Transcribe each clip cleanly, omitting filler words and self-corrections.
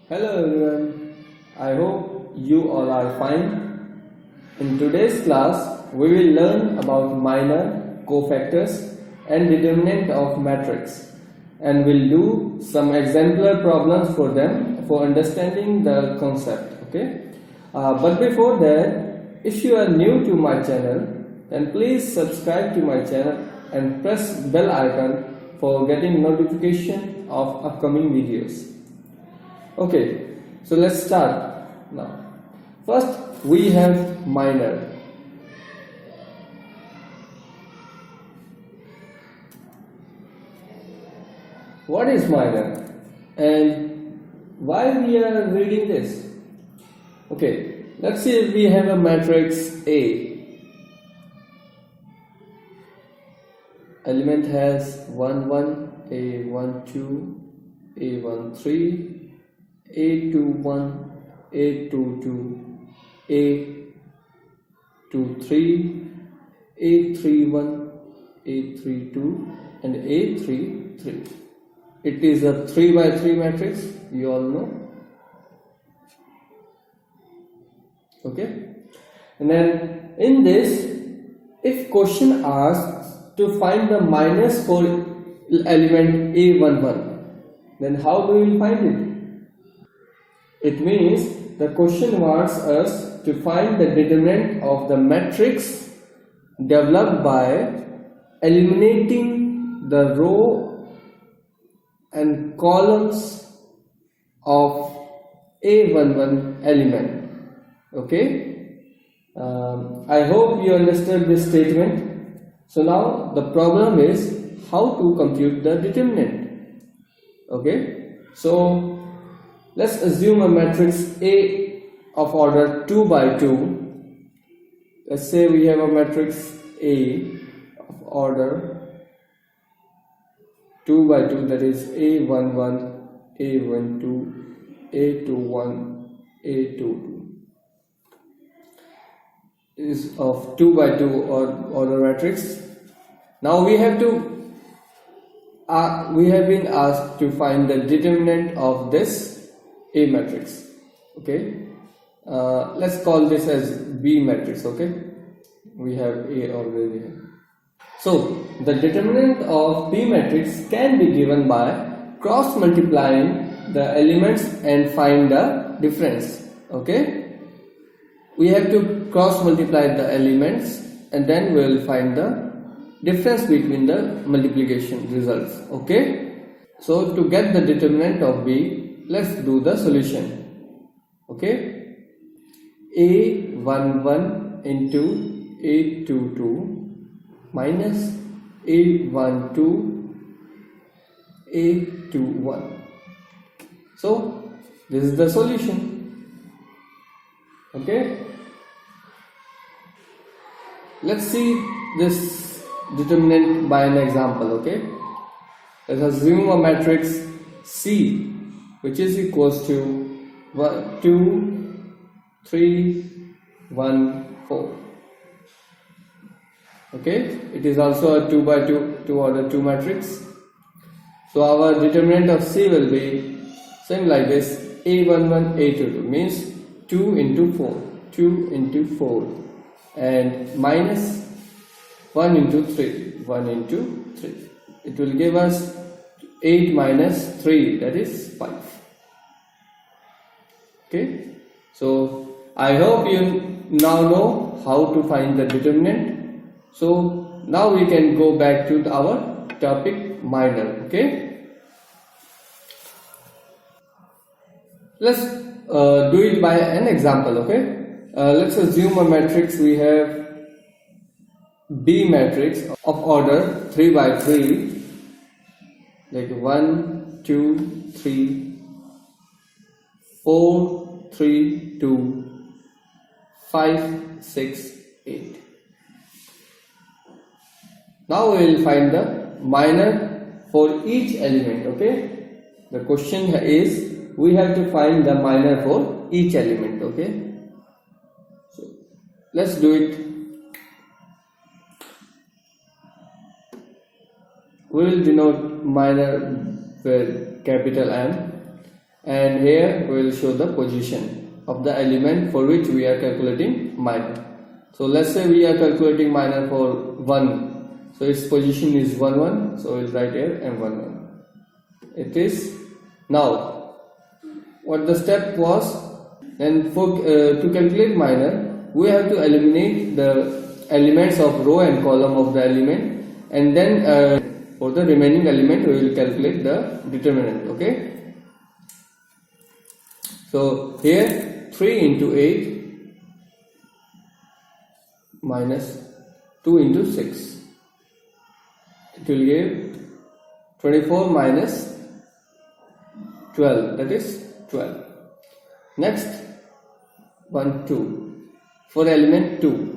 Hello everyone, I hope you all are fine. In today's class, we will learn about minor, cofactors and determinant of matrix, and we'll do some exemplar problems for them for understanding the concept. Okay, but before that, if you are new to my channel, then please subscribe to my channel and press bell icon for getting notification of upcoming videos. Okay, so let's start now. First, we have minor. What is minor and why we are reading this? Okay, let's see if we have a matrix A. Element has 1 1, A 1 2, A 1 3. A21, A22, A23, A31, A32 and A33. It is a 3 by 3 matrix, you all know. Okay, and then in this, if question asks to find the minus for element A11, then how do we find it? It means the question wants us to find the determinant of the matrix developed by eliminating the row and columns of A11 element. Okay, I hope you understood this statement. So now the problem is how to compute the determinant. Okay, so let's assume a matrix A of order 2 by 2. Let's say we have a matrix A of order 2 by 2, that is A11, A12, A21, A22. Is of 2 by 2 order matrix. Now we have been asked to find the determinant of this A matrix. Okay, let's call this as B matrix. Okay, we have A already here. So the determinant of B matrix can be given by cross multiplying the elements and find the difference. Okay, we have to cross multiply the elements and then we will find the difference between the multiplication results. Okay, so to get the determinant of B, let's do the solution. Okay, A11 into A22 minus A12 A21. So this is the solution. Okay, let's see this determinant by an example. Okay, let's assume a matrix C which is equals to 2, 3, 1, 4. Okay, it is also a 2 by 2 order 2 matrix. So our determinant of C will be same like this: A11, A22 means 2 into 4, 2 into 4, and minus 1 into 3, 1 into 3. It will give us 8 minus 3, that is 5. Okay, so I hope you now know how to find the determinant. So now we can go back to our topic minor. Okay, let's do it by an example. Okay, let's assume a matrix. We have B matrix of order 3 by 3, like 1, 2, 3, 4, 3, 2, 5, 6, 8. Now we will find the minor for each element. Okay, the question is we have to find the minor for each element. Okay, so let's do it. We will denote minor with capital M, and here we will show the position of the element for which we are calculating minor. So let's say we are calculating minor for 1, so its position is 1 1, so we'll write here M11. It is now what the step was. Then for to calculate minor, we have to eliminate the elements of row and column of the element, and then for the remaining element we will calculate the determinant. Okay, so here 3 into 8 minus 2 into 6, it will give 24 minus 12, that is 12. Next 1 2, for element 2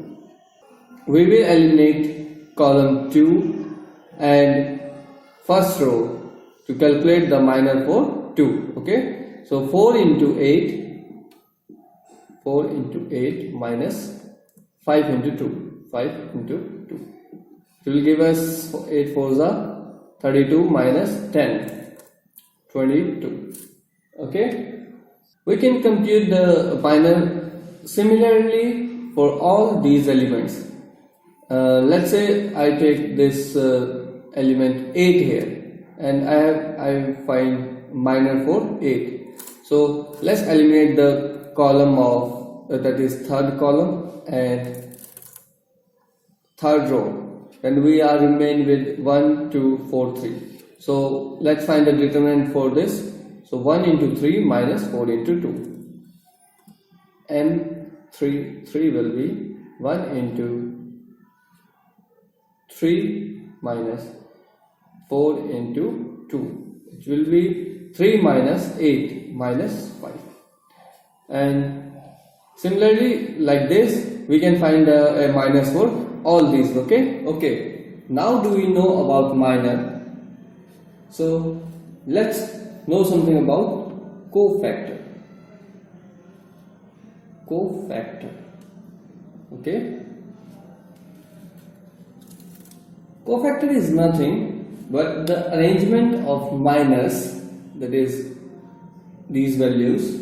we will eliminate column 2 and first row to calculate the minor for 2. Okay, so 4 into 8 minus 5 into 2, 5 into 2, it will give us 8 4s are 32 minus 10, 22. Okay, we can compute the minor similarly for all these elements. Let's say I take this element 8 here, and I find minor for 8. So let's eliminate the column of that is third column and third row, and we are remain with 1 2 4 3. So let's find the determinant for this. So 1 into 3 minus 4 into 2, and 3 will be 1 into 3 minus 4 into 2, it will be 3 minus 8 minus 5. And similarly like this we can find a minus for all these. Okay, now do we know about minor? So let's know something about cofactor. Okay, cofactor is nothing but the arrangement of minors, that is these values,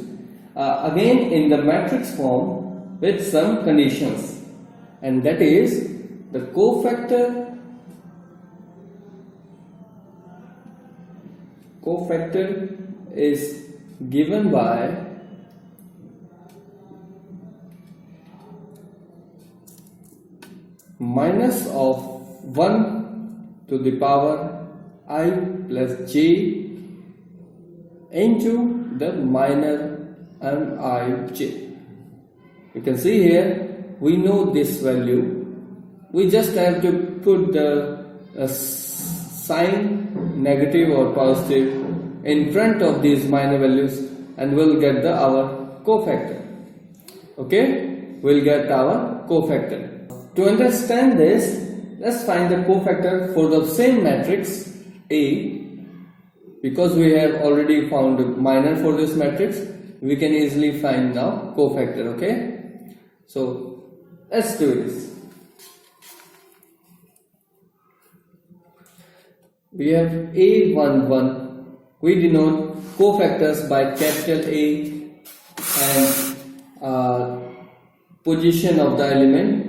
again in the matrix form with some conditions, and that is the cofactor is given by minus of 1 to the power I plus j into the minor mij. You can see here we know this value, we just have to put the sign negative or positive in front of these minor values, and we'll get our cofactor. Okay, we'll get our cofactor. To understand this, let's find the cofactor for the same matrix A. Because we have already found minor for this matrix, we can easily find now cofactor. Okay, so let's do this. We have A11. We denote cofactors by capital A and position of the element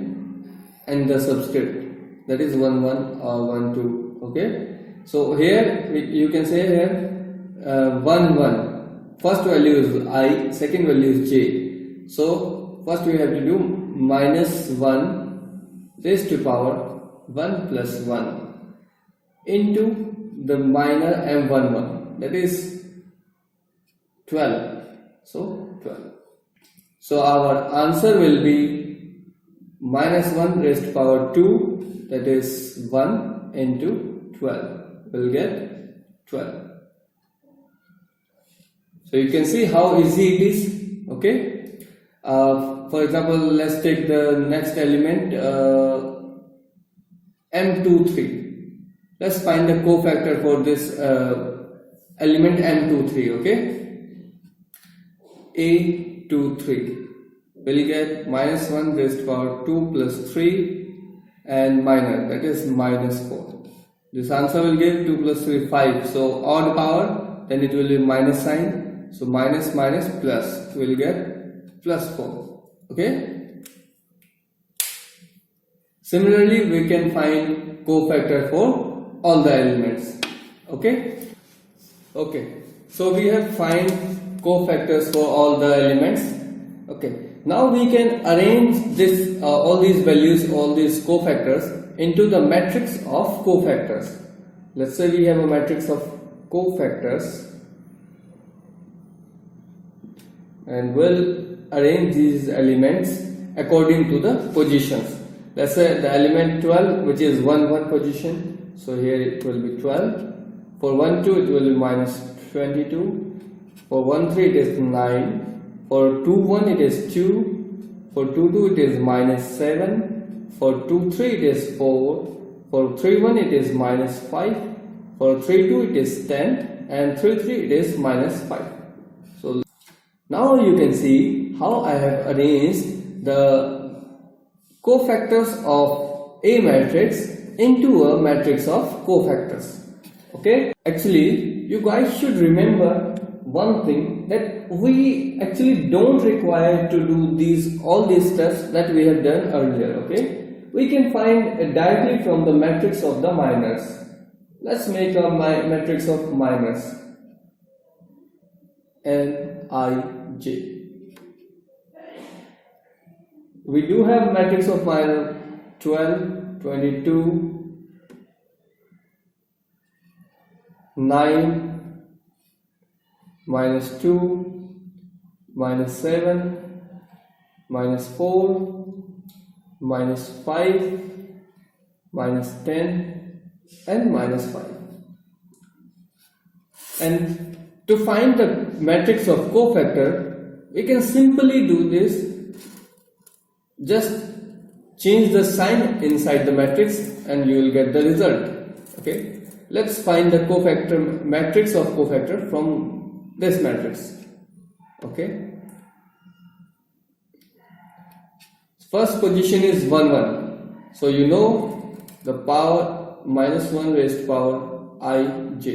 and the subscript, that is 1 1 or 1 2. Okay, so here you can say here 1 1, first value is I, second value is j. So first we have to do minus 1 raised to power 1 plus 1 into the minor M11, that is 12. So 12. So our answer will be minus 1 raised to power 2, that is 1 into 12. We'll get 12. So you can see how easy it is. Okay. For example, let's take the next element M23. Let's find the cofactor for this element M23. Okay, A23 will get minus 1 raised to power 2 plus 3 and minor, that is minus 4. This answer will give 2 plus 3 5. So odd power, then it will be minus sign, So minus minus plus, we'll get plus 4. Okay. Similarly, we can find cofactor for all the elements. Okay. Okay. So we have find cofactors for all the elements. Okay. Now we can arrange this all these values, all these cofactors into the matrix of cofactors. Let's say we have a matrix of cofactors, and we'll arrange these elements according to the positions. Let's say the element 12, which is 1 1 position, so here it will be 12. For 1 2 it will be minus 22. For 1 3 it is 9. For 2 1 it is 2. For 2 2 it is minus 7. For 2 3 it is 4. For 3 1 it is minus 5. For 3 2 it is 10. And 3 3 it is minus 5. So now you can see how I have arranged the cofactors of a matrix into a matrix of cofactors. Okay, actually you guys should remember one thing, that we actually don't require to do all these steps that we have done earlier. Okay, we can find it directly from the matrix of the minors. Let's make a matrix of minors, Nij. We do have matrix of minor 12, 22, 9, minus 2, minus 7, minus 4, minus 5, minus 10, and minus 5. And to find the matrix of cofactor, we can simply do this. Just change the sign inside the matrix and you will get the result. Okay, let's find the cofactor matrix of cofactor from this matrix. Okay, first position is 1 1, so you know the power minus 1 raised to power ij.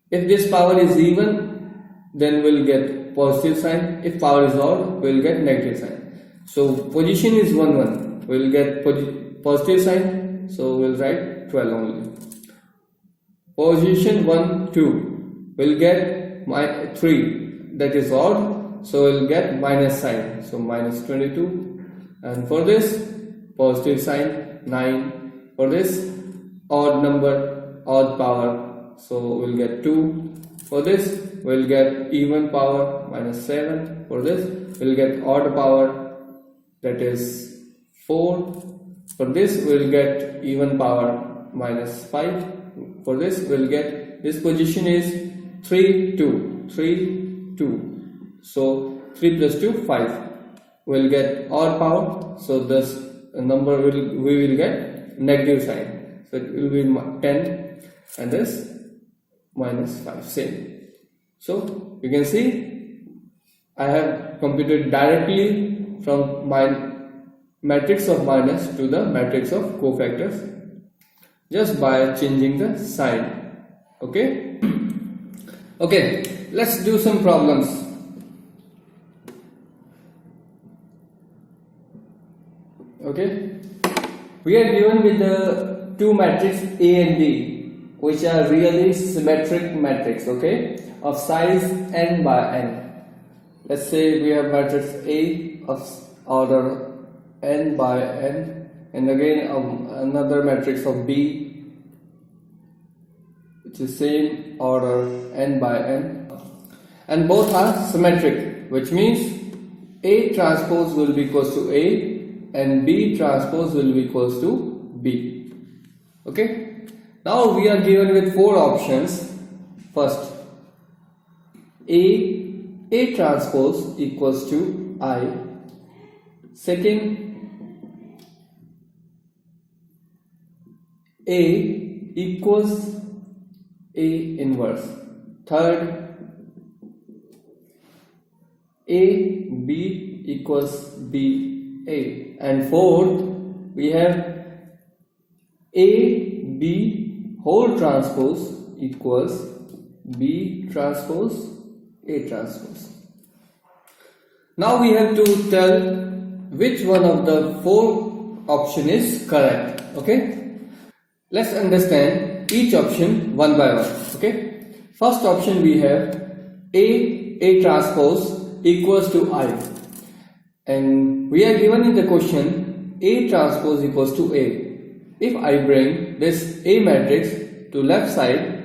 If this power is even, then we'll get positive sign. If power is odd, we'll get negative sign. So position is 1 1, we'll get positive sign, so we'll write 12 only. Position 1 2, we'll get 3, that is odd, so we'll get minus sign, so minus 22. And for this, positive sign 9. For this, odd number, odd power, so we'll get 2. For this, we'll get even power, minus 7. For this, we'll get odd power, that is 4. For this we'll get even power, minus 5. For this we'll get, this position is 3 2, 3 2, so 3 plus 2 5. We'll get odd power, so this number we will get negative sign, so it will be 10, and this minus 5, same. So you can see I have computed directly from my matrix of minus to the matrix of cofactors just by changing the sign. Okay. Okay, let's do some problems. Okay, we are given with the two matrices A and B, which are really symmetric matrix, okay, of size n by n. Let's say we have matrix A of order n by n, and again another matrix of B, which is same order n by n, and both are symmetric, which means A transpose will be equals to A and B transpose will be equals to B. Okay, now we are given with 4 options. First, A transpose equals to I. Second, A equals A inverse. Third, B equals B A. And fourth, we have B whole transpose equals B transpose A transpose. Now we have to tell which one of the four option is correct. Okay, let's understand each option one by one. Okay, first option we have A transpose equals to I, and we are given in the question A transpose equals to A. If I bring this A matrix to left side,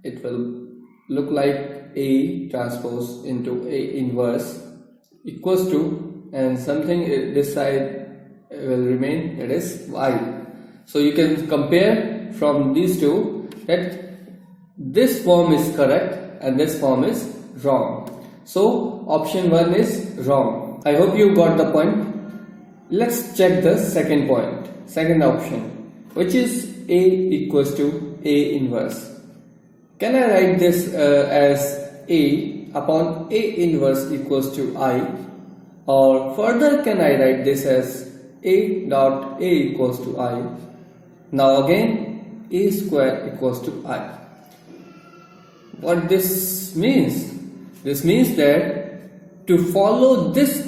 it will look like A transpose into A inverse equals to, and something this side will remain, that is Y. So you can compare from these two that this form is correct and this form is wrong. So option 1 is wrong. I hope you got the point. Let's check the second point, second option, which is A equals to A inverse. Can I write this as A upon A inverse equals to I, or further can I write this as A dot A equals to I? Now again A square equals to I. What this means? This means that to follow this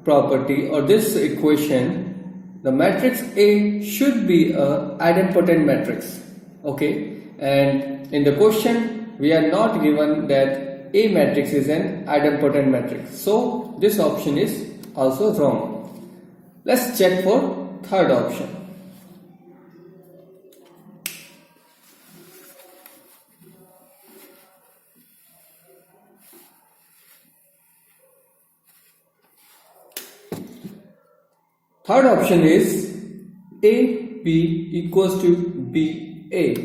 property or this equation, the matrix A should be a idempotent matrix. Okay, and in the question we are not given that A matrix is an idempotent matrix, so this option is also wrong. Let's check for third option. Third option is AB equals to BA.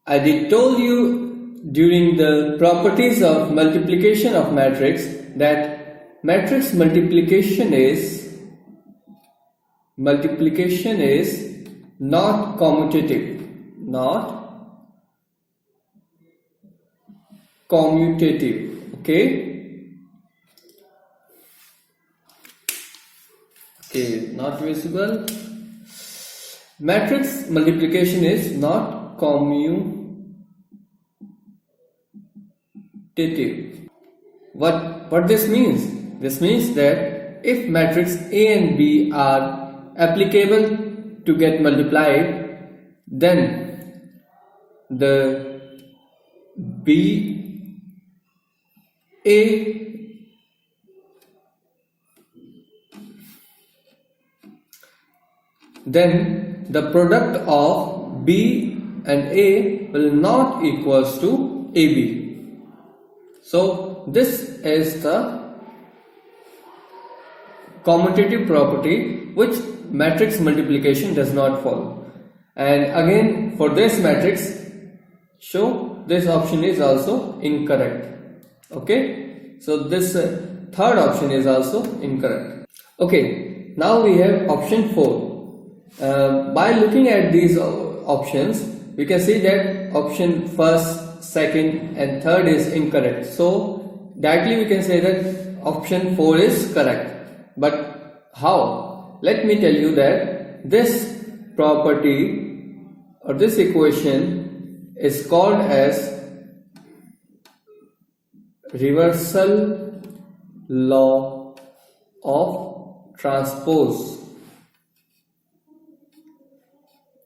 I did told you during the properties of multiplication of matrix that matrix multiplication is not commutative, okay? Okay, not visible. Matrix multiplication is not commutative. What this means? This means that if matrix A and B are applicable to get multiplied, then the then the product of B and A will not equals to AB. So this is the commutative property which matrix multiplication does not follow. And again for this matrix, show this option is also incorrect. Okay, so this third option is also incorrect. Okay, now we have option 4. By looking at these options, we can see that option first, second and third is incorrect. So directly we can say that option 4 is correct. But how? Let me tell you that this property or this equation is called as reversal law of transpose.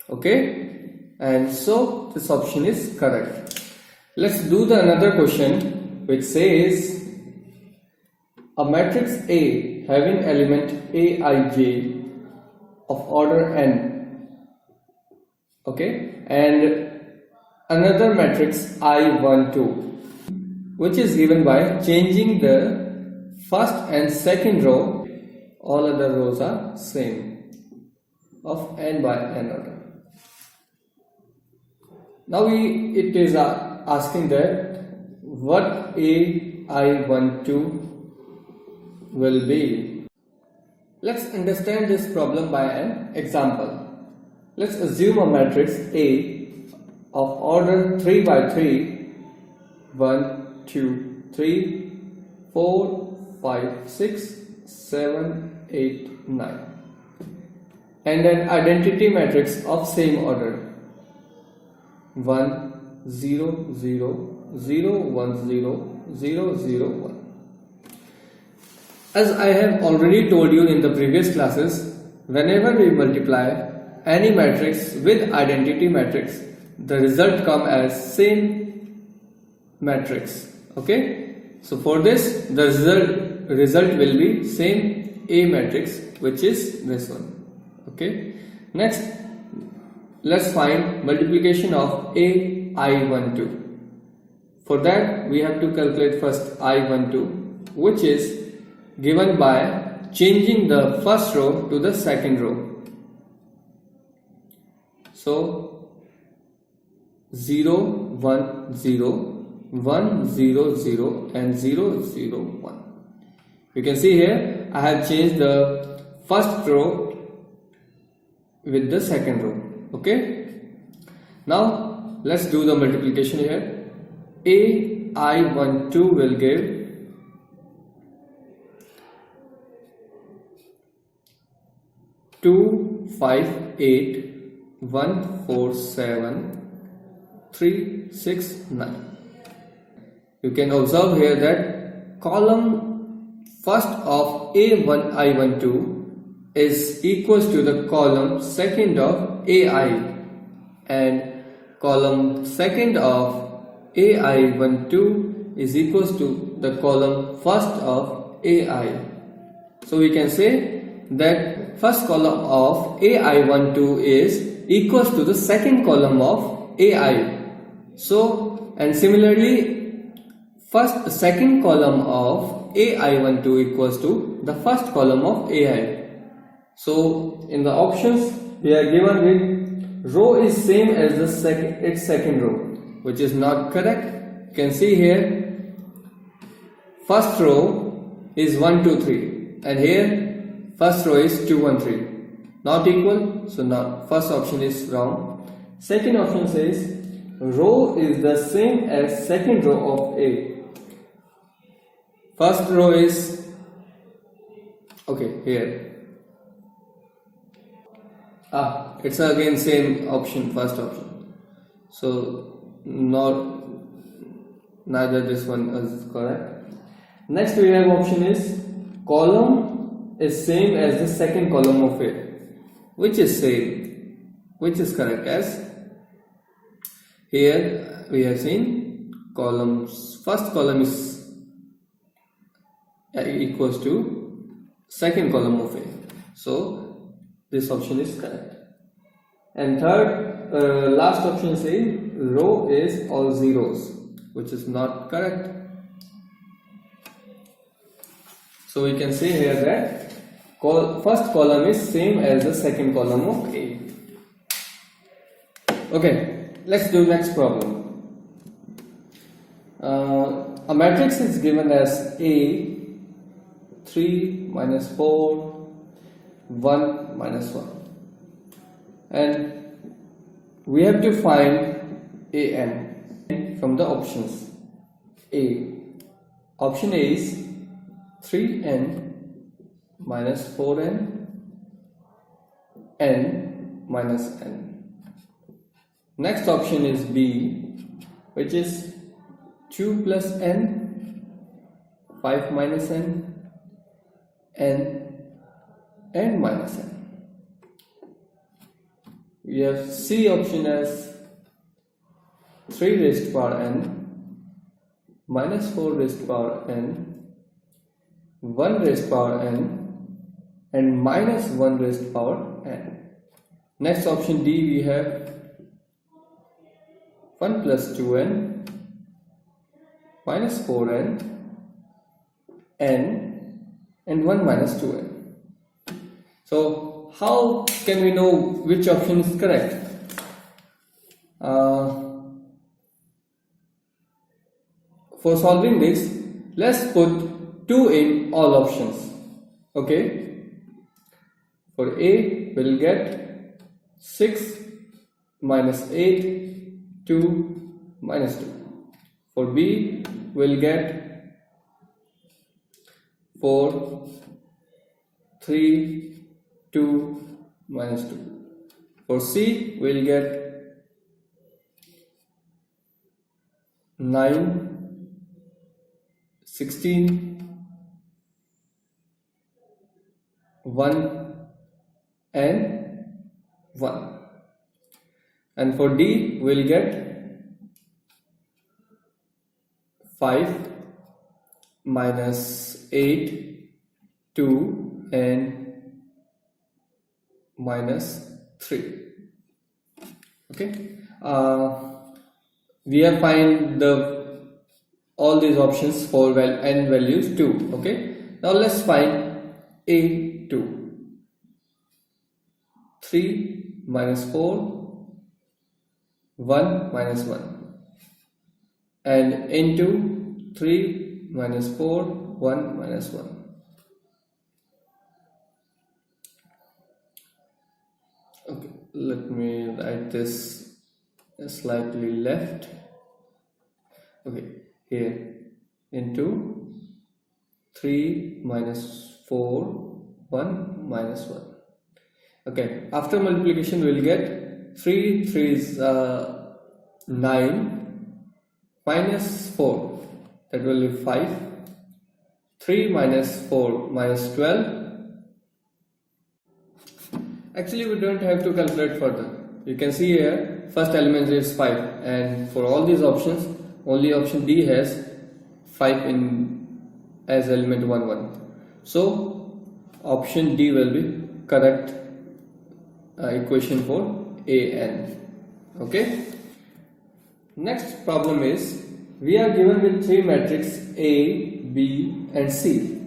Okay, and so this option is correct. Let's do the another question which says a matrix A having element Aij of order n, okay, and another matrix I12 which is given by changing the first and second row, all other rows are same, of n by n order. Now it is asking that what AI12 will be. Let's understand this problem by an example. Let's assume a matrix A of order 3 by 3, 1, 2, 3, 4, 5, 6, 7, 8, 9, and an identity matrix of same order 1, 0, 0, 0 1 0 0 0 1. As I have already told you in the previous classes, whenever we multiply any matrix with identity matrix, the result come as same matrix. Okay, so for this the result will be same A matrix, which is this one. Okay, next let's find multiplication of A I12. For that we have to calculate first I12, which is given by changing the first row to the second row. So 0 1 0 1 0 0 and 0 0 1. You can see here I have changed the first row with the second row. Okay, now let's do the multiplication here. A I12 will give 2 5 8 1 4 7 3 6 9. You can observe here that column first of A1 I12 is equals to the column second of AI, and column second of AI12 is equals to the column first of AI. So we can say that first column of AI12 is equals to the second column of AI. So, and similarly second column of AI12 equals to the first column of AI. So in the options we are given with row is same as the its second row, which is not correct. You can see here first row is 1 2 3 and here first row is 2 1 3, not equal, so not first option is wrong. Second option says row is the same as second row of A. First row is okay here. It's again same option, first option. So neither this one is correct. Next we have option is column is same as the second column of A, which is same, which is correct, as here we have seen columns first column is equals to second column of A. So this option is correct. And third, last option says row is all zeros, which is not correct. So we can say here that first column is same as the second column of A. Okay, let's do next problem. A matrix is given as A 3 minus 4 1 minus 1, and we have to find an from the options. Option A is 3n minus 4n n minus n. Next option is B, which is 2 plus n 5 minus n n minus n. We have C option as 3 raised to power n minus 4 raised to power n 1 raised to power n and minus 1 raised to power n. Next option D, we have 1 plus 2n minus 4n n and 1 minus 2n. So how can we know which option is correct? For solving this, let's put 2 in all options. Okay, for A we'll get 6 minus 8 2 minus 2. For B we'll get 4 3 2 minus 2. For C we'll get 9, 16, 1 and 1. And for D we'll get 5 minus 8, 2 and minus 3. Okay, we have find all these options for n values 2. Okay, now let's find A2. 3 minus 4, 1 minus 1, and into 3 minus 4, 1 minus 1. Okay, let me write this slightly left. Okay, here into 3 minus 4, 1 minus 1. Okay, after multiplication we will get 3 3s 9 minus 4, that will be 5. 3 minus 4 minus 12. Actually we don't have to calculate further. You can see here first element is 5, and for all these options only option D has 5 as element 1 1. So option D will be correct equation for AN. Okay. Next problem is we are given with 3 matrices A, B and C.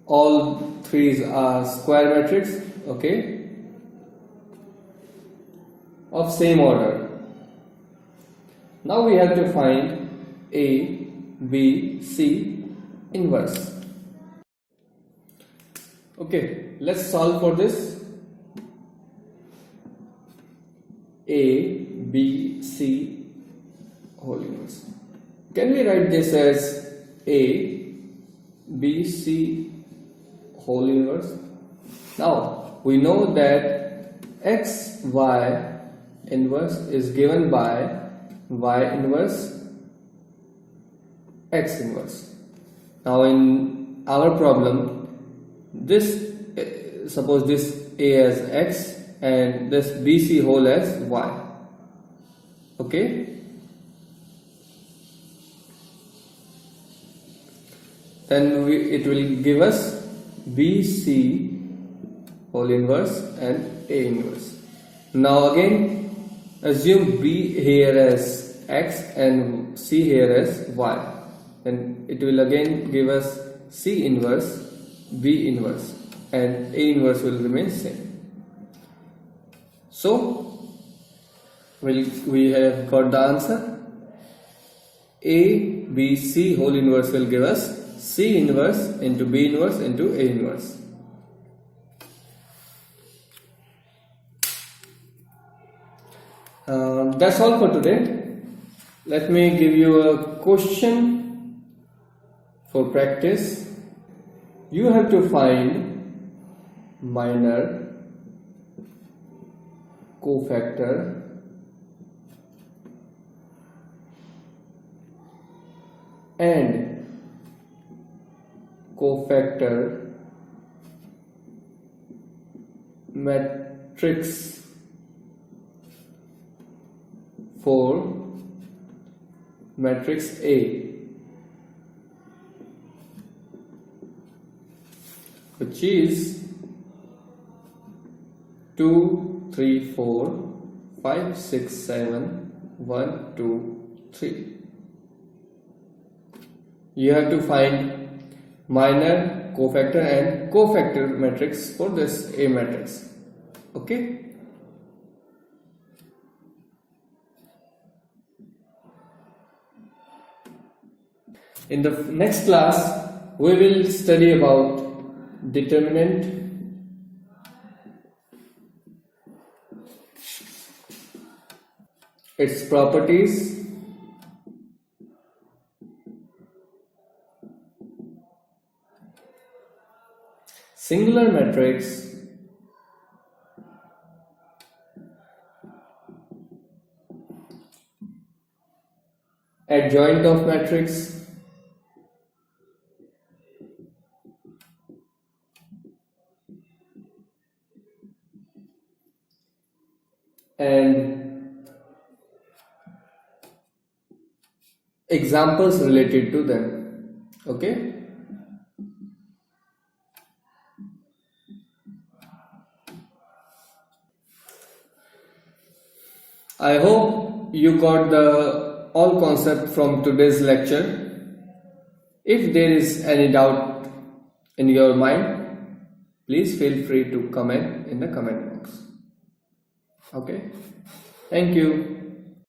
All 3s are square matrix, okay, of same order. Now we have to find A, B, C inverse. Okay, let's solve for this. A, B, C whole inverse. Can we write this as A, B, C whole inverse? Now we know that x, y inverse is given by y inverse, x inverse. Now in our problem, this suppose this A as x and this BC whole as y. Okay, then it will give us BC whole inverse and A inverse. Now again assume B here as x and C here as y, then it will again give us C inverse, B inverse and A inverse will remain same. So we have got the answer. A, B, C whole inverse will give us C inverse into B inverse into A inverse. That's all for today. Let me give you a question for practice. You have to find minor, cofactor, and cofactor matrix for matrix A, which is 2, 3, 4, 5, 6, 7, 1, 2, 3. You have to find minor, cofactor and cofactor matrix for this A matrix. Okay. In the next class, we will study about determinant, its properties, singular matrix, adjoint of matrix, and examples related to them. Okay. I hope you got the all concept from today's lecture. If there is any doubt in your mind, please feel free to comment in the comment box. Okay. Thank you.